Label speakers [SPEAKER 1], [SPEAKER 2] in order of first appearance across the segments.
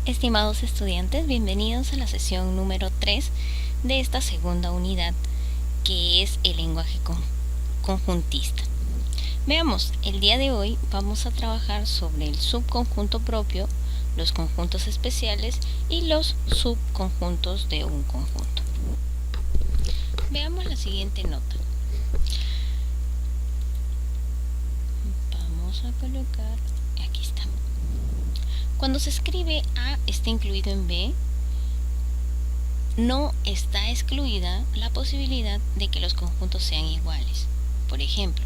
[SPEAKER 1] Estimados estudiantes, bienvenidos a la sesión número 3 de esta segunda unidad, que es el lenguaje conjuntista. Veamos, el día de hoy vamos a trabajar sobre el subconjunto propio, los conjuntos especiales y los subconjuntos de un conjunto. Veamos la siguiente nota. Vamos a colocar, aquí está. Cuando se escribe A está incluido en B, no está excluida la posibilidad de que los conjuntos sean iguales. Por ejemplo,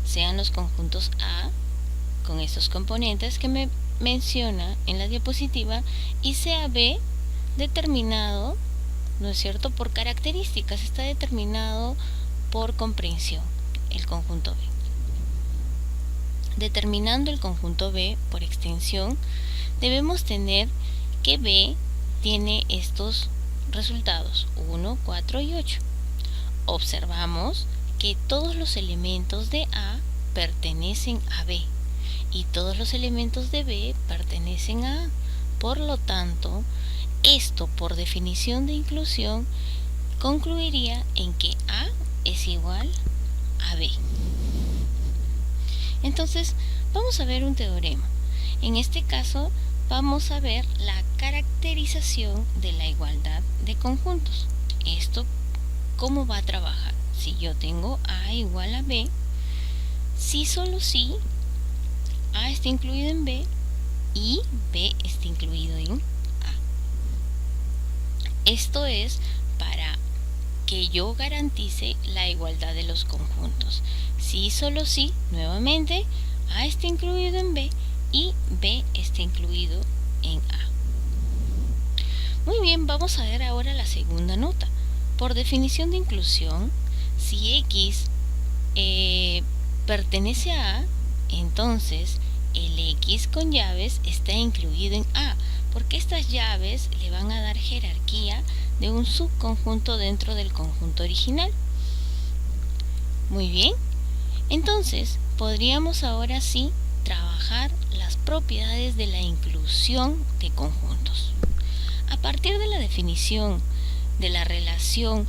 [SPEAKER 1] sean los conjuntos A con estos componentes que me menciona en la diapositiva y sea B determinado, ¿no es cierto?, por características, está determinado por comprensión, el conjunto B. Determinando el conjunto B por extensión, debemos tener que B tiene estos resultados 1, 4 y 8. Observamos que todos los elementos de A pertenecen a B y todos los elementos de B pertenecen a A. Por lo tanto, esto por definición de inclusión concluiría en que A es igual a B. Entonces, vamos a ver un teorema. En este caso, vamos a ver la caracterización de la igualdad de conjuntos. Esto, ¿cómo va a trabajar? Si yo tengo A igual a B, si solo si A está incluido en B y B está incluido en A. Esto es para que yo garantice la igualdad de los conjuntos. Si solo si, nuevamente, A está incluido en B y B está incluido en A. Muy bien, vamos a ver ahora la segunda nota. Por definición de inclusión, si X pertenece a A, entonces el X con llaves está incluido en A, porque estas llaves le van a dar jerarquía de un subconjunto dentro del conjunto original. Muy bien, entonces podríamos ahora sí trabajar las propiedades de la inclusión de conjuntos. A partir de la definición de la relación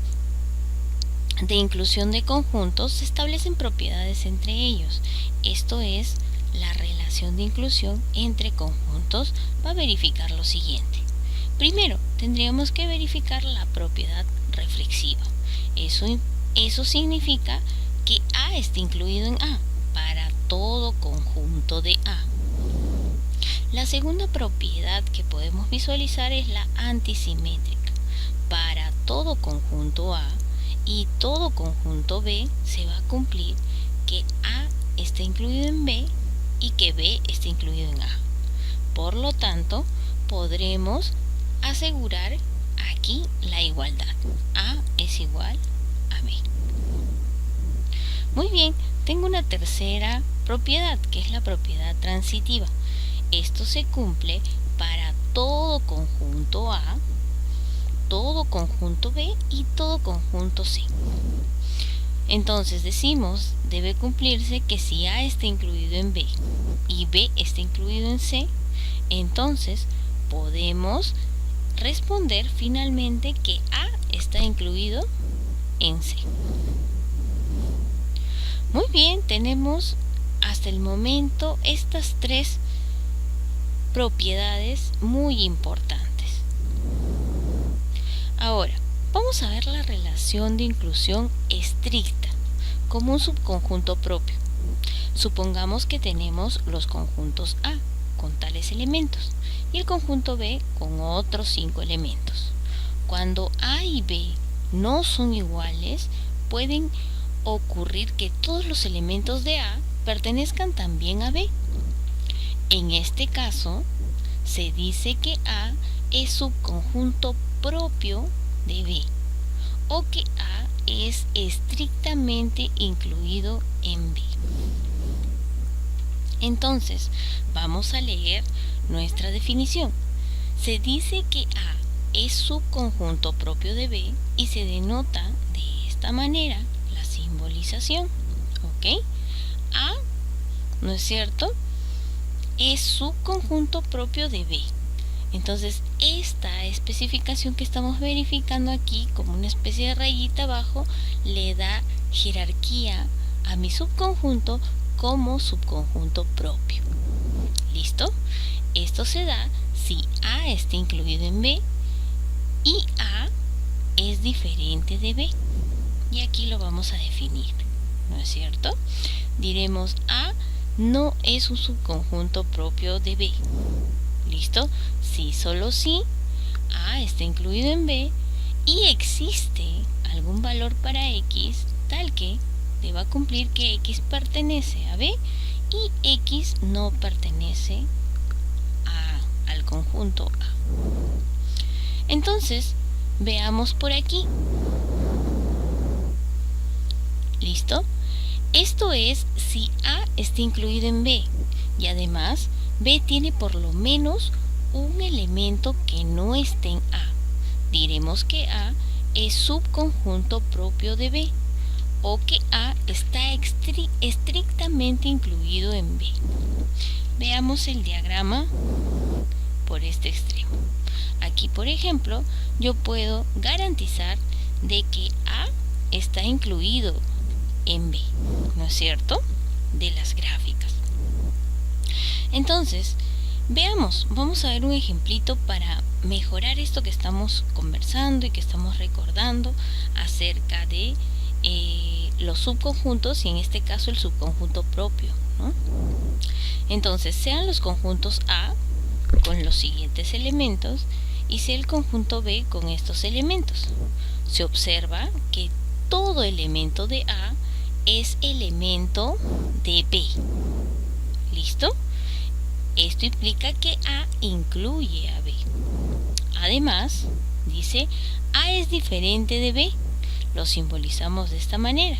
[SPEAKER 1] de inclusión de conjuntos, se establecen propiedades entre ellos. Esto es, la relación de inclusión entre conjuntos va a verificar lo siguiente. Primero, tendríamos que verificar la propiedad reflexiva. Eso significa que A está incluido en A para todo conjunto de A. La segunda propiedad que podemos visualizar es la antisimétrica. Para todo conjunto A y todo conjunto B se va a cumplir que A está incluido en B y que B está incluido en A. Por lo tanto, podremos asegurar aquí la igualdad. A es igual a B. Muy bien, tengo una tercera propiedad, que es la propiedad transitiva. Esto se cumple para todo conjunto A, todo conjunto B y todo conjunto C. Entonces decimos, debe cumplirse que si A está incluido en B y B está incluido en C, entonces podemos responder finalmente que A está incluido en C. Muy bien, tenemos hasta el momento estas tres propiedades muy importantes. Ahora, vamos a ver la relación de inclusión estricta como un subconjunto propio. Supongamos que tenemos los conjuntos A con tales elementos y el conjunto B con otros 5 elementos. Cuando A y B no son iguales, pueden ocurrir que todos los elementos de A pertenezcan también a B. En este caso, se dice que A es subconjunto propio de B o que A es estrictamente incluido en B. Entonces, vamos a leer nuestra definición. Se dice que A es subconjunto propio de B y se denota de esta manera la simbolización. ¿Ok? A, ¿no es cierto?, es subconjunto propio de B. Entonces, esta especificación que estamos verificando aquí, como una especie de rayita abajo, le da jerarquía a mi subconjunto como subconjunto propio. ¿Listo? Esto se da si A está incluido en B y A es diferente de B. Y aquí lo vamos a definir, ¿no es cierto? Diremos A no es un subconjunto propio de B. ¿Listo? Si solo si A está incluido en B y existe algún valor para X tal que deba cumplir que X pertenece a B y X no pertenece al conjunto A. Entonces, veamos por aquí. ¿Listo? Esto es si A está incluido en B y además B tiene por lo menos un elemento que no esté en A. Diremos que A es subconjunto propio de B o que A está estrictamente incluido en B. Veamos el diagrama por este extremo. Aquí, por ejemplo, yo puedo garantizar de que A está incluido en B, ¿no es cierto? De las gráficas. Entonces, veamos, vamos a ver un ejemplito para mejorar esto que estamos conversando y que estamos recordando acerca de los subconjuntos y en este caso el subconjunto propio, ¿no? Entonces, sean los conjuntos A con los siguientes elementos y sea el conjunto B con estos elementos. Se observa que todo elemento de A es elemento de B. ¿Listo? Esto implica que A incluye a B. Además, dice A es diferente de B. Lo simbolizamos de esta manera.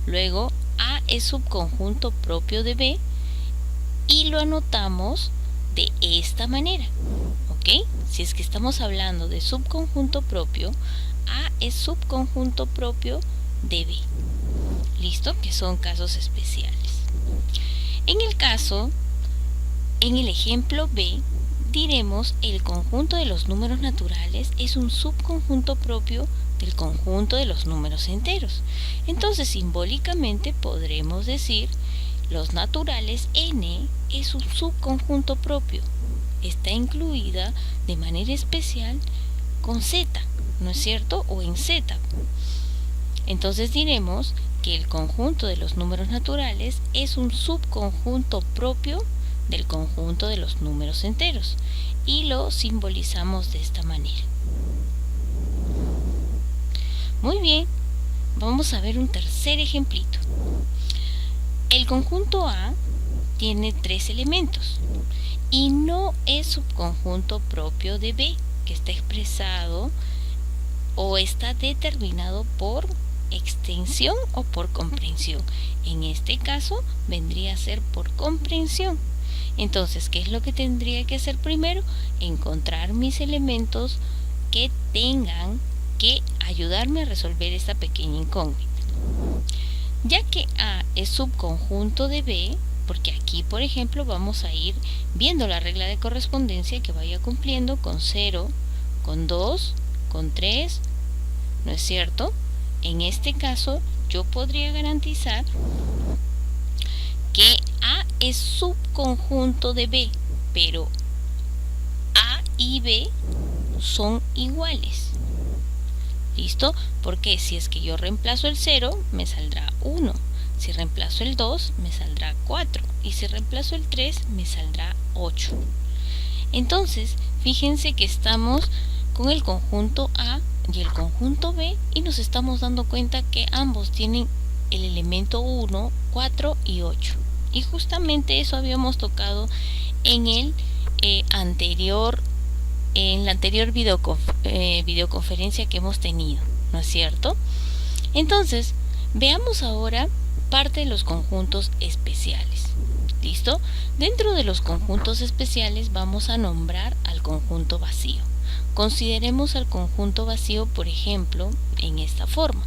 [SPEAKER 1] Luego, A es subconjunto propio de B y lo anotamos de esta manera. ¿Ok? Si es que estamos hablando de subconjunto propio, A es subconjunto propio de B. ¿Listo? Que son casos especiales. En el ejemplo B, diremos el conjunto de los números naturales es un subconjunto propio del conjunto de los números enteros. Entonces, simbólicamente podremos decir los naturales n es un subconjunto propio. Está incluida de manera especial con z, ¿no es cierto? O en z. Entonces diremos que el conjunto de los números naturales es un subconjunto propio del conjunto de los números enteros y lo simbolizamos de esta manera. Muy bien, vamos a ver un tercer ejemplito. El conjunto A tiene 3 elementos y no es subconjunto propio de B, que está expresado o está determinado por extensión o por comprensión. En este caso vendría a ser por comprensión. Entonces, ¿qué es lo que tendría que hacer primero? Encontrar mis elementos que tengan que ayudarme a resolver esta pequeña incógnita. Ya que A es subconjunto de B, porque aquí, por ejemplo, vamos a ir viendo la regla de correspondencia que vaya cumpliendo con 0, con 2, con 3, ¿no es cierto? En este caso, yo podría garantizar que A es subconjunto de B, pero A y B son iguales. ¿Listo? Porque si es que yo reemplazo el 0, me saldrá 1. Si reemplazo el 2, me saldrá 4. Y si reemplazo el 3, me saldrá 8. Entonces, fíjense que estamos con el conjunto A y el conjunto B y nos estamos dando cuenta que ambos tienen el elemento 1, 4 y 8. Y justamente eso habíamos tocado en la anterior videoconferencia que hemos tenido, ¿no es cierto? Entonces, veamos ahora parte de los conjuntos especiales. ¿Listo? Dentro de los conjuntos especiales vamos a nombrar al conjunto vacío. Consideremos al conjunto vacío, por ejemplo, en esta forma.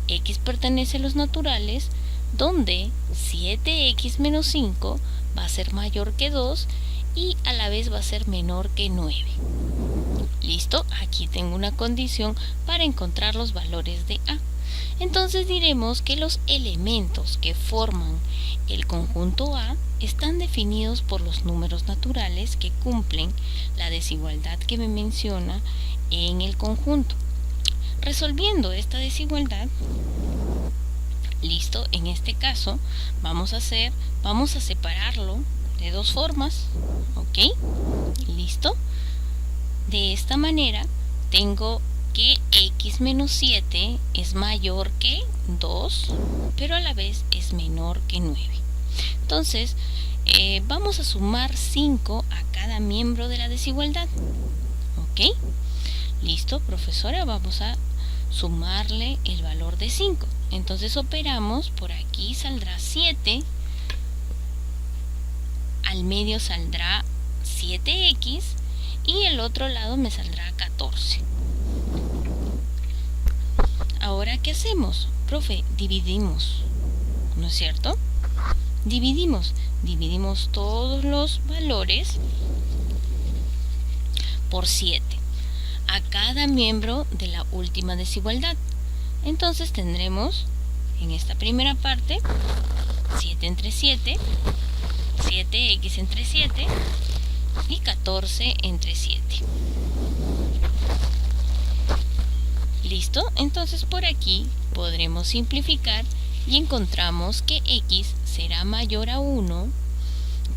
[SPEAKER 1] X pertenece a los naturales, donde 7x menos 5 va a ser mayor que 2 y a la vez va a ser menor que 9. ¿Listo? Aquí tengo una condición para encontrar los valores de A. Entonces diremos que los elementos que forman el conjunto A están definidos por los números naturales que cumplen la desigualdad que me menciona en el conjunto. Resolviendo esta desigualdad, listo, en este caso vamos a separarlo de dos formas, ¿ok? Listo. De esta manera tengo que x menos 7 es mayor que 2, pero a la vez es menor que 9. Entonces, vamos a sumar 5 a cada miembro de la desigualdad. ¿Ok? Listo, profesora, vamos a sumarle el valor de 5. Entonces operamos, por aquí saldrá 7, al medio saldrá 7x y el otro lado me saldrá 14. Ahora, ¿qué hacemos? Profe, dividimos, ¿no es cierto? Dividimos todos los valores por 7 a cada miembro de la última desigualdad. Entonces tendremos en esta primera parte 7 entre 7, 7x entre 7 y 14 entre 7. ¿Listo? Entonces por aquí podremos simplificar y encontramos que x será mayor a 1,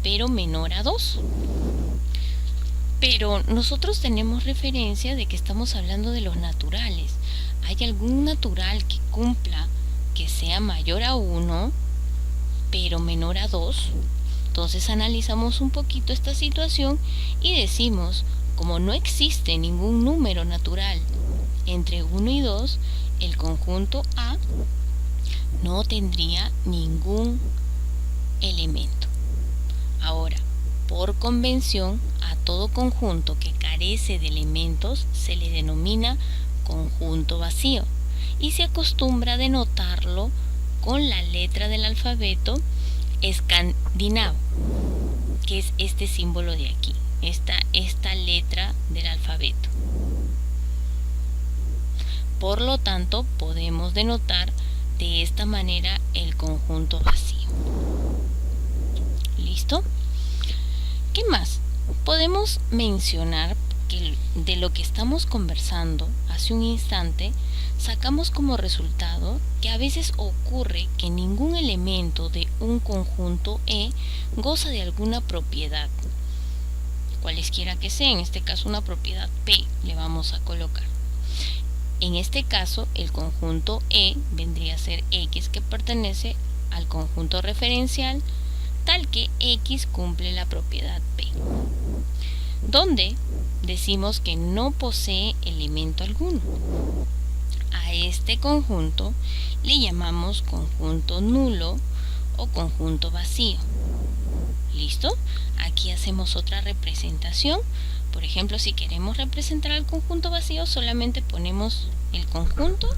[SPEAKER 1] pero menor a 2. Pero nosotros tenemos referencia de que estamos hablando de los naturales. ¿Hay algún natural que cumpla que sea mayor a 1, pero menor a 2? Entonces analizamos un poquito esta situación y decimos, como no existe ningún número natural entre 1 y 2, el conjunto A no tendría ningún elemento. Ahora, por convención, a todo conjunto que carece de elementos se le denomina conjunto vacío y se acostumbra a denotarlo con la letra del alfabeto escandinavo, que es este símbolo de aquí, esta letra del alfabeto. Por lo tanto, podemos denotar de esta manera el conjunto vacío. ¿Listo? ¿Qué más? Podemos mencionar que de lo que estamos conversando hace un instante, sacamos como resultado que a veces ocurre que ningún elemento de un conjunto E goza de alguna propiedad, cualesquiera que sea, en este caso una propiedad P le vamos a colocar. En este caso, el conjunto E vendría a ser X que pertenece al conjunto referencial, tal que X cumple la propiedad P, donde decimos que no posee elemento alguno. A este conjunto le llamamos conjunto nulo o conjunto vacío. ¿Listo? Aquí hacemos otra representación. Por ejemplo, si queremos representar el conjunto vacío, solamente ponemos el conjunto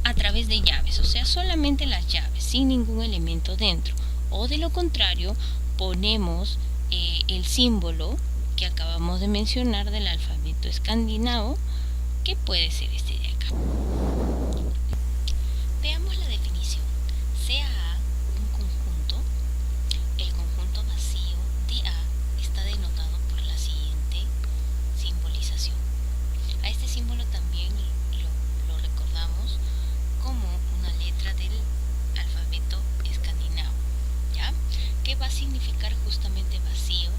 [SPEAKER 1] a través de llaves, o sea, solamente las llaves, sin ningún elemento dentro. O de lo contrario, ponemos el símbolo que acabamos de mencionar del alfabeto escandinavo, que puede ser este de acá. Veamos la definición. Sea A un conjunto, el conjunto vacío de A está denotado por la siguiente simbolización. A este símbolo también lo recordamos como una letra del alfabeto escandinavo, ¿ya? Que va a significar justamente vacío,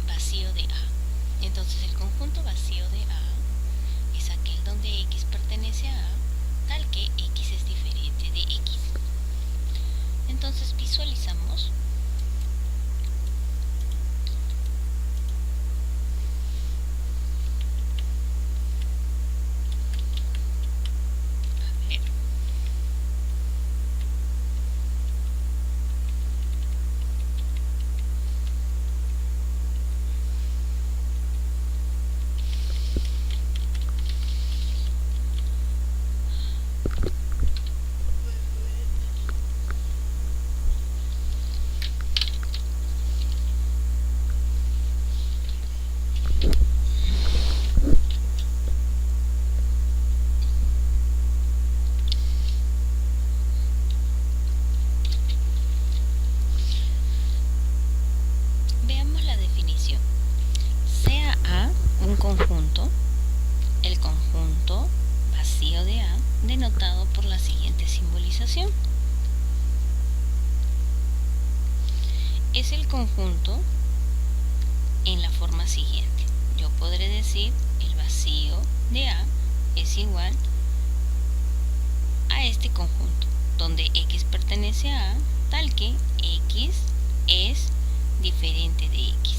[SPEAKER 1] vacío de A. Entonces el conjunto vacío de A es aquel donde X Veamos la definición. Sea A un conjunto, el conjunto vacío de A denotado por la siguiente simbolización. Es el conjunto en la forma siguiente. Yo podré decir el vacío de A es igual a este conjunto, donde X pertenece a A, tal que X es diferente de X.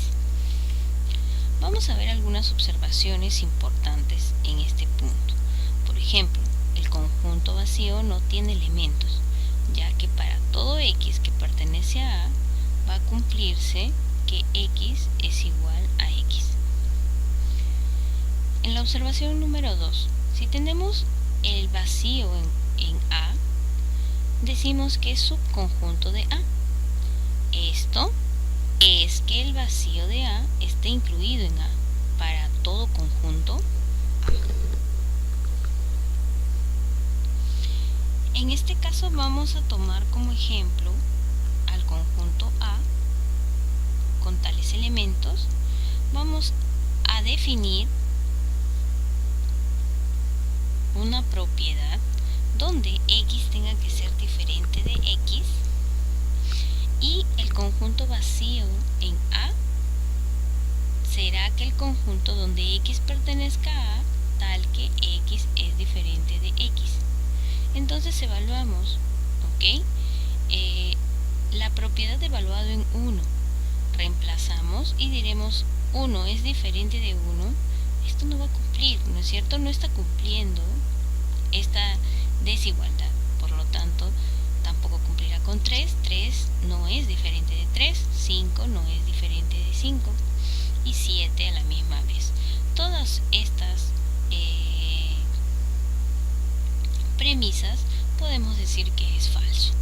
[SPEAKER 1] Vamos a ver algunas observaciones importantes en este punto. Por ejemplo, el conjunto vacío no tiene elementos, ya que para todo X que pertenece a A va a cumplirse que X es igual a X. En la observación número 2, si tenemos el vacío en A, decimos que es subconjunto de A. Esto es que el vacío de A está incluido en A para todo conjunto A. En este caso vamos a tomar como ejemplo al conjunto A con tales elementos. Vamos a definir una propiedad donde X tenga que ser diferente de X, y el conjunto vacío en A será aquel conjunto donde X pertenezca a A tal que X es diferente de X. Entonces evaluamos, ¿ok? La propiedad de evaluado en 1. Reemplazamos y diremos 1 es diferente de 1. Esto no va a cumplir, ¿no es cierto? No está cumpliendo esta desigualdad. Por lo tanto, tampoco cumplirá con 3. 3 no es diferente de 3. 5 no es diferente de 5. Y 7 a la misma vez. Todas estas premisas podemos decir que es falso.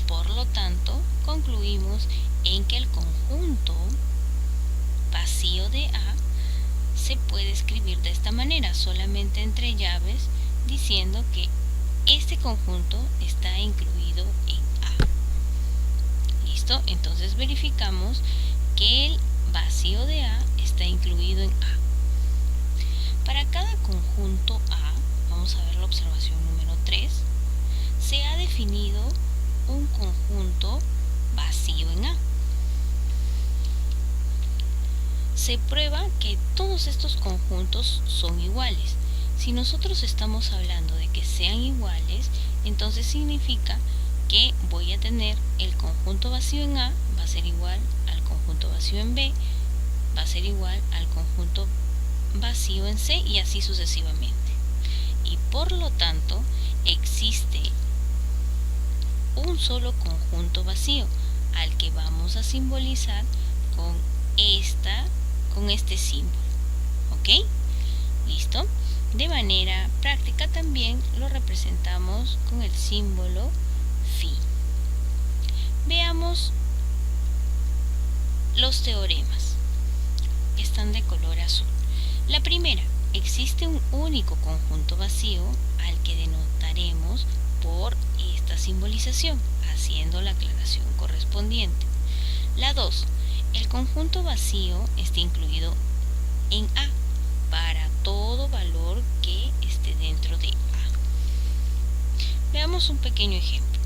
[SPEAKER 1] Por lo tanto, concluimos en que el conjunto vacío de A se puede escribir de esta manera, solamente entre llaves, diciendo que este conjunto está incluido en A. ¿Listo? Entonces verificamos que el vacío de A está incluido en A. Para cada conjunto A, vamos a ver la observación número 3, se ha definido un conjunto vacío en A. Se prueba que todos estos conjuntos son iguales. Si nosotros estamos hablando de que sean iguales, entonces significa que voy a tener el conjunto vacío en A va a ser igual al conjunto vacío en B, va a ser igual al conjunto vacío en C, y así sucesivamente. Y por lo tanto existe un solo conjunto vacío al que vamos a simbolizar con este símbolo. ¿Ok? ¿Listo? De manera práctica también lo representamos con el símbolo phi. Veamos los teoremas que están de color azul. La primera, existe un único conjunto vacío al que denotaremos por esta simbolización, haciendo la aclaración correspondiente. La 2, el conjunto vacío está incluido en A para todo valor que esté dentro de A. Veamos un pequeño ejemplo.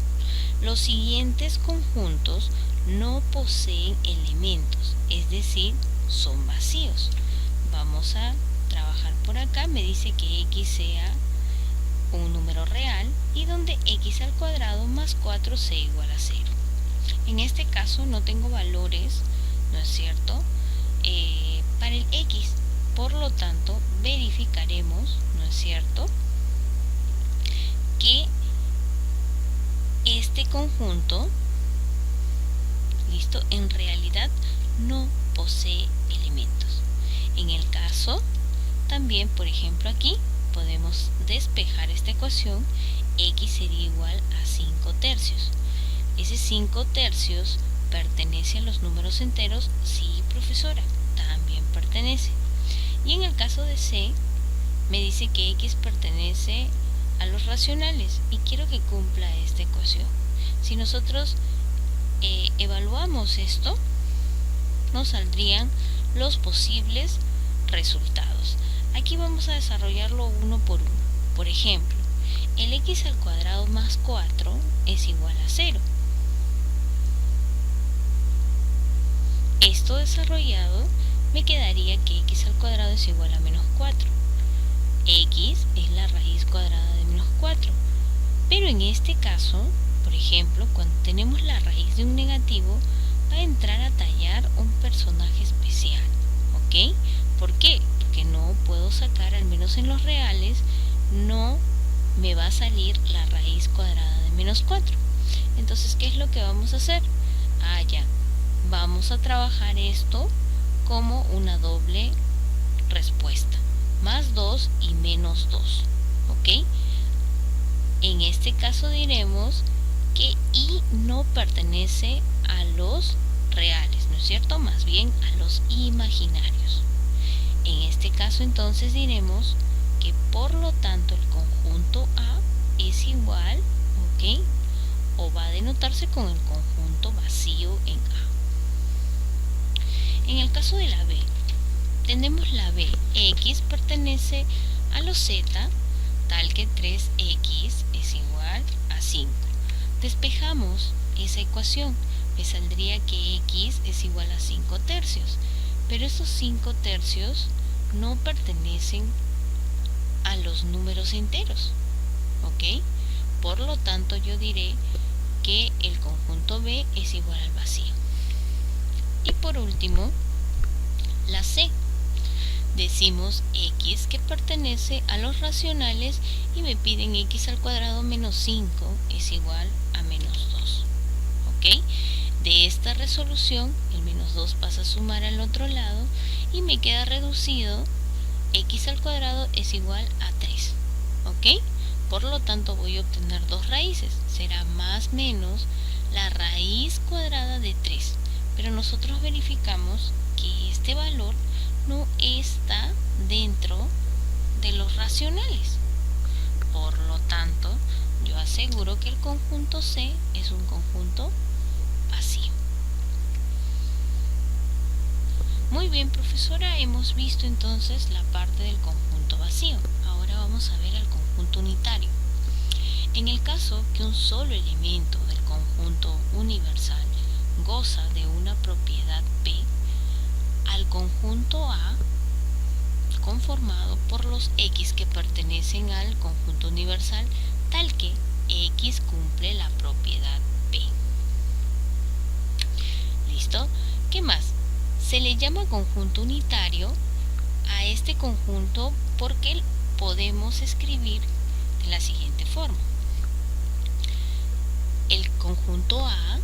[SPEAKER 1] Los siguientes conjuntos no poseen elementos, es decir, son vacíos. Vamos a trabajar por acá. Me dice que X sea un número real y donde X al cuadrado más 4 sea igual a 0. En este caso no tengo valores, ¿no es cierto?, para el X. Por lo tanto, verificaremos, ¿no es cierto?, que este conjunto, listo, en realidad no posee elementos. En el caso, también, por ejemplo, aquí podemos despejar esta ecuación. X sería igual a 5 tercios. Ese 5 tercios pertenece a los números enteros. Sí, profesora, también pertenece. Y en el caso de C, me dice que X pertenece a los racionales y quiero que cumpla esta ecuación. Si nosotros evaluamos esto, nos saldrían los posibles resultados. Aquí vamos a desarrollarlo uno por uno. Por ejemplo, el x al cuadrado más 4 es igual a 0. Esto desarrollado me quedaría que x al cuadrado es igual a menos 4. X es la raíz cuadrada de menos 4. Pero en este caso, por ejemplo, cuando tenemos la raíz de un negativo, va a entrar a tallar un personaje especial. ¿Ok? ¿Por qué? Porque no puedo sacar, al menos en los reales, no me va a salir la raíz cuadrada de menos 4. Entonces, ¿qué es lo que vamos a hacer? Ya. Vamos a trabajar esto como una doble respuesta. Más 2 y menos 2. ¿Ok? En este caso diremos que y no pertenece a los reales, ¿no es cierto? Más bien a los imaginarios. En este caso entonces diremos que por lo tanto el conjunto A es igual, ¿ok? O va a denotarse con el conjunto vacío en A. En el caso de la B, tenemos la B. X pertenece a los Z, tal que 3x es igual a 5. Despejamos esa ecuación. Me saldría que x es igual a 5 tercios. Pero esos 5 tercios no pertenecen a los números enteros. ¿Ok? Por lo tanto, yo diré que el conjunto B es igual al vacío. Y por último, la C. Decimos x que pertenece a los racionales y me piden x al cuadrado menos 5 es igual a menos 2. ¿Ok? De esta resolución, el menos 2 pasa a sumar al otro lado y me queda reducido x al cuadrado es igual a 3. ¿Ok? Por lo tanto voy a obtener dos raíces. Será más menos la raíz cuadrada de 3. Pero nosotros verificamos que este valor no está dentro de los racionales. Por lo tanto, yo aseguro que el conjunto C es un conjunto vacío. Muy bien, profesora, hemos visto entonces la parte del conjunto vacío. Ahora vamos a ver al conjunto unitario. En el caso que un solo elemento del conjunto universal goza de una propiedad P, al conjunto A, conformado por los X que pertenecen al conjunto universal, tal que X cumple la propiedad P. ¿Listo? ¿Qué más? Se le llama conjunto unitario a este conjunto porque podemos escribir de la siguiente forma. El conjunto A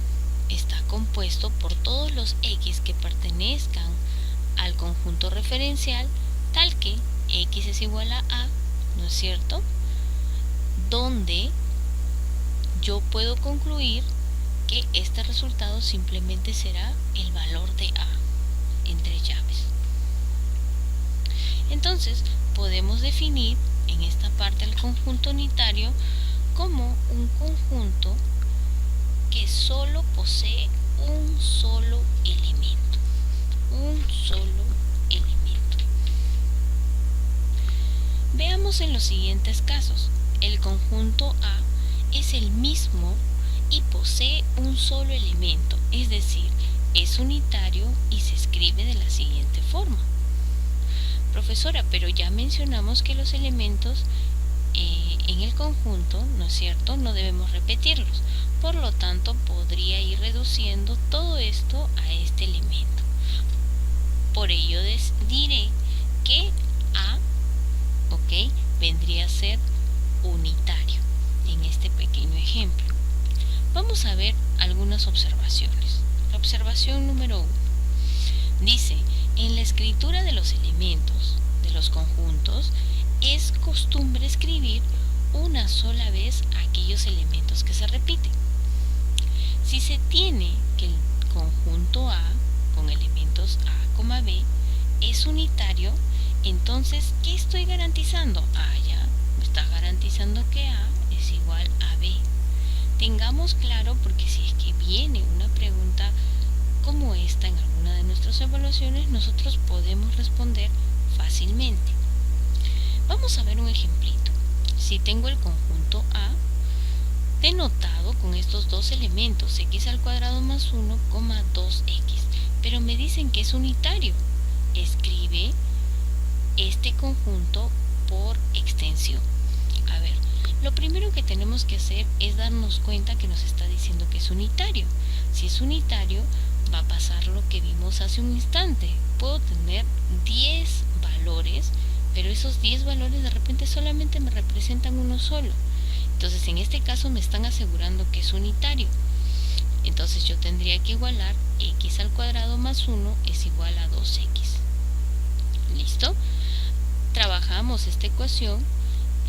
[SPEAKER 1] está compuesto por todos los X que pertenezcan al conjunto referencial, tal que X es igual a A, ¿no es cierto? Donde yo puedo concluir que este resultado simplemente será el valor de A, entre llaves. Entonces, podemos definir en esta parte el conjunto unitario como un conjunto que solo posee un solo elemento. Un solo elemento. Veamos en los siguientes casos. El conjunto A es el mismo y posee un solo elemento, es decir, es unitario y se escribe de la siguiente forma. Profesora, pero ya mencionamos que los elementos en el conjunto, ¿no es cierto?, no debemos repetirlos. Por lo tanto, podría ir reduciendo todo esto a este elemento. Por ello diré que A, ¿ok?, vendría a ser unitario en este pequeño ejemplo. Vamos a ver algunas observaciones. La observación número 1 dice: en la escritura de los elementos de los conjuntos es costumbre escribir una sola vez aquellos elementos que se repiten. Si se tiene que el conjunto A con elementos A, B es unitario, entonces ¿qué estoy garantizando? Ya me está garantizando que A es igual a B. Tengamos claro, porque si es que viene una pregunta como esta en alguna de nuestras evaluaciones, nosotros podemos responder fácilmente. Vamos a ver un ejemplito. Si tengo el conjunto A denotado con estos dos elementos, x al cuadrado más 1, 2x, pero me dicen que es unitario, escribe este conjunto por extensión. A ver, lo primero que tenemos que hacer es darnos cuenta que nos está diciendo que es unitario. Si es unitario, va a pasar lo que vimos hace un instante. Puedo tener 10 valores, pero esos 10 valores de repente solamente me representan uno solo. Entonces, en este caso me están asegurando que es unitario. Entonces yo tendría que igualar x al cuadrado más 1 es igual a 2x. ¿Listo? Trabajamos esta ecuación.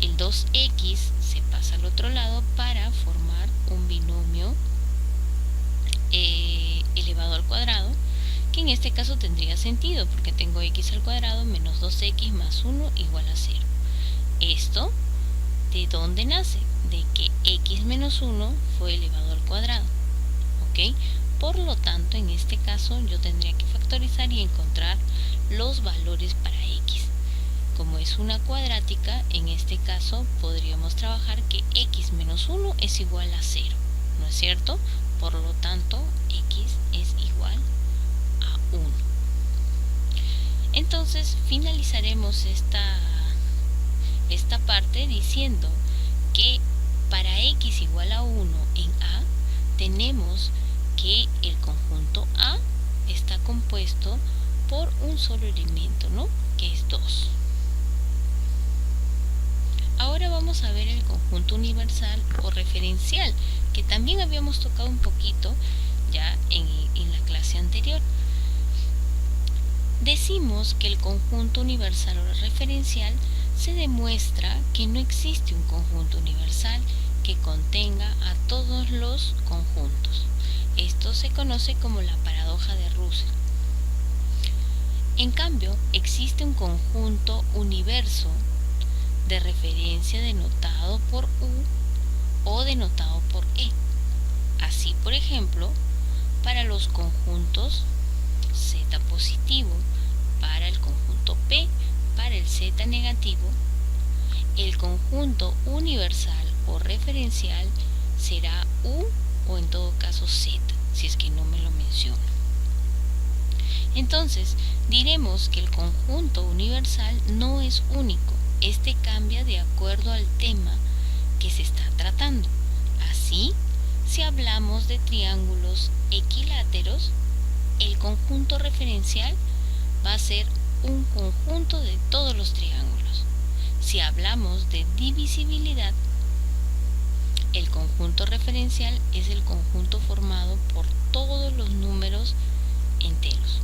[SPEAKER 1] El 2x se pasa al otro lado para formar un binomio elevado al cuadrado, que en este caso tendría sentido porque tengo x al cuadrado menos 2x más 1 igual a 0. Esto, ¿de dónde nace? De que x menos 1 fue elevado al cuadrado. ¿Ok? Por lo tanto, en este caso yo tendría que factorizar y encontrar los valores para x. Como es una cuadrática, en este caso podríamos trabajar que x menos 1 es igual a 0, ¿no es cierto? Por lo tanto, x es igual a 1. Entonces, finalizaremos esta parte diciendo que para x igual a 1 en A, tenemos que el conjunto A está compuesto por un solo elemento, ¿no? Que es 2. Ahora vamos a ver el conjunto universal o referencial, que también habíamos tocado un poquito ya en la clase anterior. Decimos que el conjunto universal o referencial se demuestra que no existe un conjunto universal que contenga a todos los conjuntos. Esto se conoce como la paradoja de Russell. En cambio, existe un conjunto universo de referencia denotado por U o denotado por E. Así, por ejemplo, para los conjuntos Z positivo, para el conjunto P, para el Z negativo, el conjunto universal o referencial será U o en todo caso Z, si es que no me lo menciono. Entonces, diremos que el conjunto universal no es único. Este cambia de acuerdo al tema que se está tratando. Así, si hablamos de triángulos equiláteros, el conjunto referencial va a ser un conjunto de todos los triángulos. Si hablamos de divisibilidad, el conjunto referencial es el conjunto formado por todos los números enteros.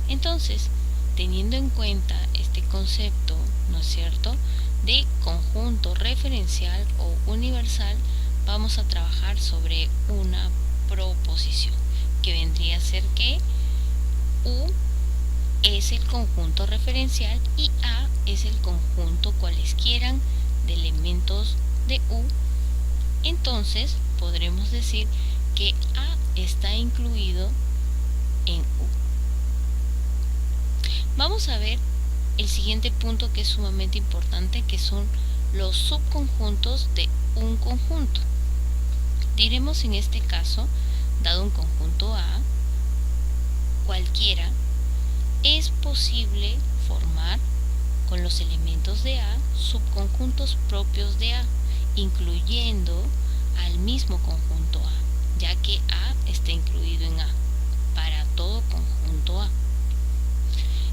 [SPEAKER 1] Entonces, teniendo en cuenta este concepto, ¿no es cierto?, de conjunto referencial o universal, vamos a trabajar sobre una proposición, que vendría a ser que U es el conjunto referencial y A es el conjunto cualesquiera de elementos de U. Entonces, podremos decir que A está incluido en U. Vamos a ver el siguiente punto que es sumamente importante, que son los subconjuntos de un conjunto. Diremos en este caso, dado un conjunto A cualquiera, es posible formar con los elementos de A subconjuntos propios de A, incluyendo al mismo conjunto A, ya que A está incluido en A, para todo conjunto A.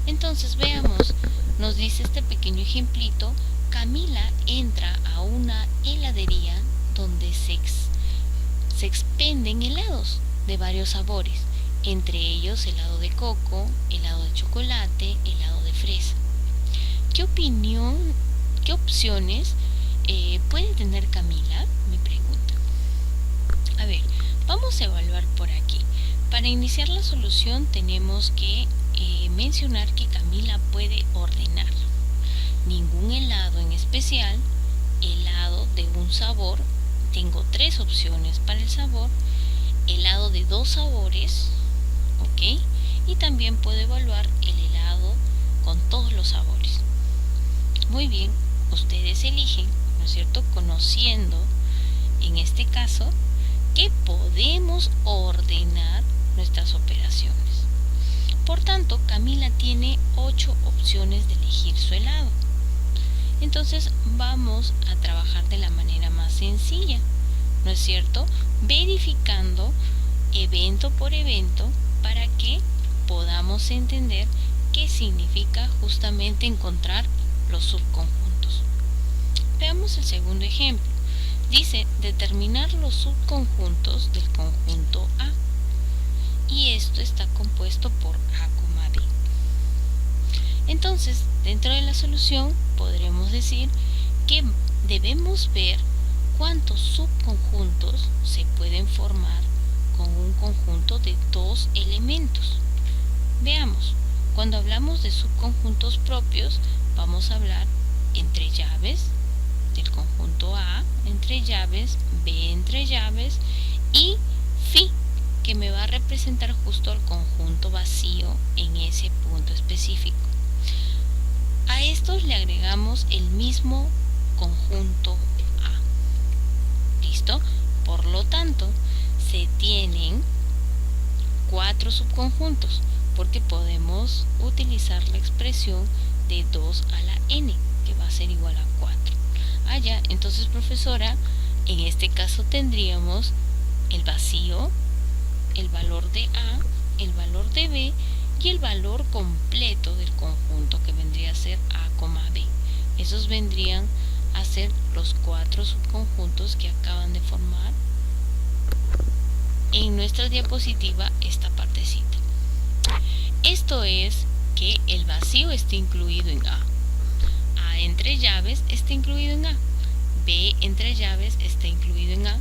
[SPEAKER 1] Entonces veamos, nos dice este pequeño ejemplito: Camila entra a una heladería donde se expenden helados de varios sabores, entre ellos helado de coco, helado de chocolate, helado de fresa. ¿Qué opciones puede tener Camila?, me pregunta. A ver, vamos a evaluar por aquí. Para iniciar la solución tenemos que mencionar que Camila puede ordenar ningún helado en especial, helado de un sabor, tengo 3 opciones para el sabor, helado de 2 sabores, ¿ok? Y también puedo evaluar el helado con todos los sabores. Muy bien, ustedes eligen, ¿no es cierto?, conociendo en este caso que podemos ordenar nuestras operaciones. Por tanto, Camila tiene 8 opciones de elegir su helado. Entonces vamos a trabajar de la manera más sencilla, ¿no es cierto?, verificando evento por evento para que podamos entender qué significa justamente encontrar los subconjuntos. Veamos el segundo ejemplo. Dice determinar los subconjuntos del conjunto A. Y esto está compuesto por A, B. Entonces, dentro de la solución podremos decir que debemos ver cuántos subconjuntos se pueden formar con un conjunto de 2 elementos. Veamos, cuando hablamos de subconjuntos propios, vamos a hablar entre llaves del conjunto A, entre llaves, B entre llaves y phi, que me va a representar justo el conjunto vacío en ese punto específico. A estos le agregamos el mismo conjunto A. ¿Listo? Por lo tanto, se tienen 4 subconjuntos, porque podemos utilizar la expresión de 2 a la n, que va a ser igual a 4. Ya, entonces, profesora, en este caso tendríamos el vacío, el valor de A, el valor de B y el valor completo del conjunto, que vendría a ser A, B. Esos vendrían a ser los 4 subconjuntos que acaban de formar en nuestra diapositiva esta partecita. Esto es que el vacío está incluido en A. A entre llaves está incluido en A. B entre llaves está incluido en A.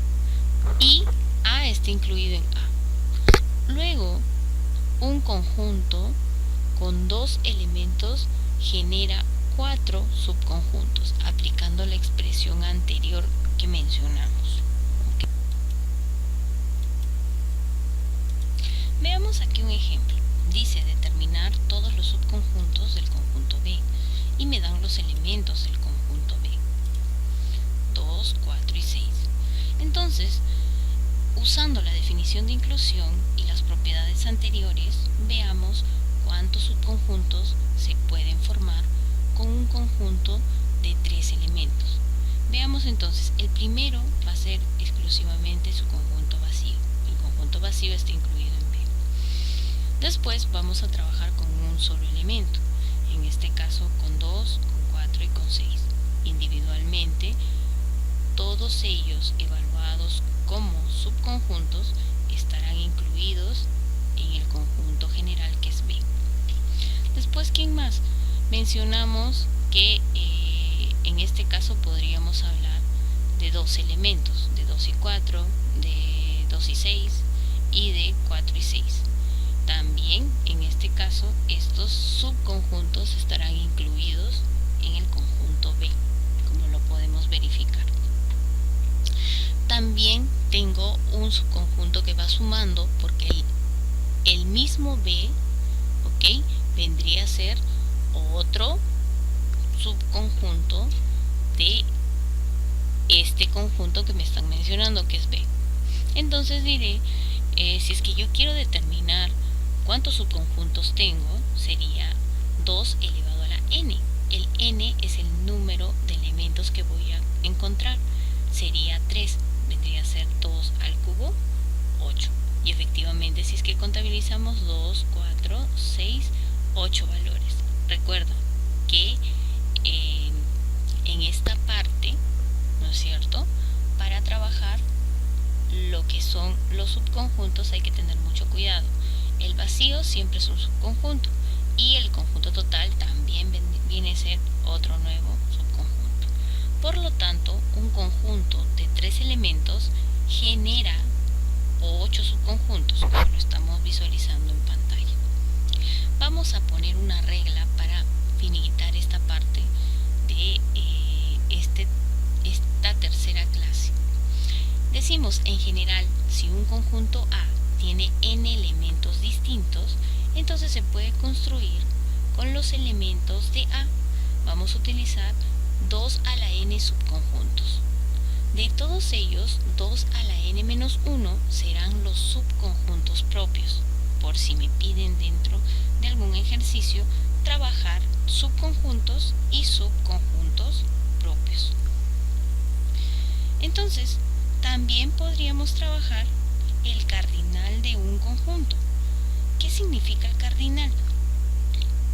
[SPEAKER 1] Y A está incluido en A. Luego, un conjunto con 2 elementos genera 4 subconjuntos, aplicando la expresión anterior que mencionamos. ¿Okay? Veamos aquí un ejemplo. Dice determinar todos los subconjuntos del conjunto B y me dan los elementos del conjunto B: 2, 4 y 6. Entonces, usando la definición de inclusión y las propiedades anteriores, veamos cuántos subconjuntos se pueden formar con un conjunto de 3 elementos. Veamos entonces, el primero va a ser exclusivamente su conjunto vacío. El conjunto vacío está incluido en B. Después vamos a trabajar con un solo elemento, en este caso con 2, con 4 y con 6. Individualmente, todos ellos evaluados como subconjuntos estarán incluidos en el conjunto general, que es B. Después, ¿quién más? Mencionamos que en este caso podríamos hablar de 2 elementos, de 2 y 4, de 2 y 6 y de 4 y 6. También en este caso estos subconjuntos estarán incluidos en el conjunto B, como lo podemos verificar. También tengo un subconjunto que va sumando, porque el mismo B, ¿ok?, vendría a ser otro subconjunto de este conjunto que me están mencionando, que es B. Entonces diré, si es que yo quiero determinar cuántos subconjuntos tengo, sería 2 elevado a la n. El n es el número de elementos que voy a encontrar. Sería 3, vendría a ser 2 al cubo, 8. Y efectivamente, si es que contabilizamos 2, 4, 6, 8 valores. Recuerda que en esta parte, ¿no es cierto?, para trabajar lo que son los subconjuntos hay que tener mucho cuidado. El vacío siempre es un subconjunto y el conjunto total también viene a ser otro nuevo subconjunto. Por lo tanto, un conjunto de 3 elementos genera 8 subconjuntos, como lo estamos visualizando en pantalla. Vamos a poner una regla para finiquitar esta parte de esta tercera clase. Decimos, en general, si un conjunto A tiene n elementos distintos, entonces se puede construir con los elementos de A. Vamos a utilizar 2 a la n subconjuntos. De todos ellos, 2 a la n-1 serán los subconjuntos propios, por si me piden dentro de algún ejercicio trabajar subconjuntos y subconjuntos propios. Entonces, también podríamos trabajar el cardinal de un conjunto. ¿Qué significa el cardinal?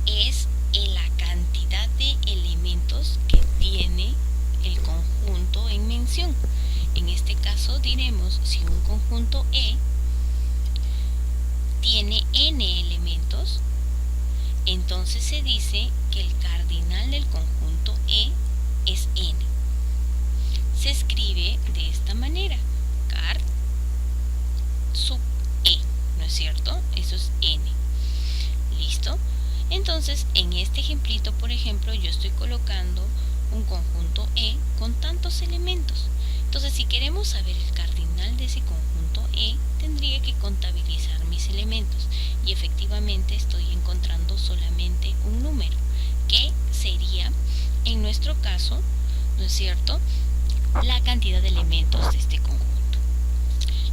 [SPEAKER 1] Es la cantidad de elementos que tiene el conjunto en mención. En este caso diremos, si un conjunto E tiene n elementos, entonces se dice que el cardinal del conjunto E es n. Se escribe de esta manera, card sub E, ¿no es cierto? Eso es n. ¿Listo? Entonces, en este ejemplito, por ejemplo, yo estoy colocando un conjunto E con tantos elementos. Entonces, si queremos saber el cardinal de ese conjunto E, tendría que contabilizar mis elementos. Y efectivamente estoy encontrando solamente un número, que sería, en nuestro caso, ¿no es cierto?, la cantidad de elementos de este conjunto.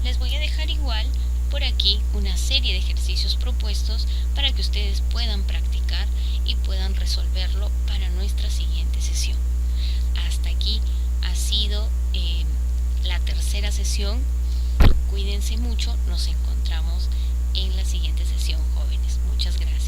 [SPEAKER 1] Les voy a dejar igual por aquí una serie de ejercicios propuestos para que ustedes puedan practicar y puedan resolverlo para nuestra siguiente sesión. Hasta aquí ha sido la tercera sesión. Cuídense mucho, nos encontramos en la siguiente sesión, jóvenes. Muchas gracias.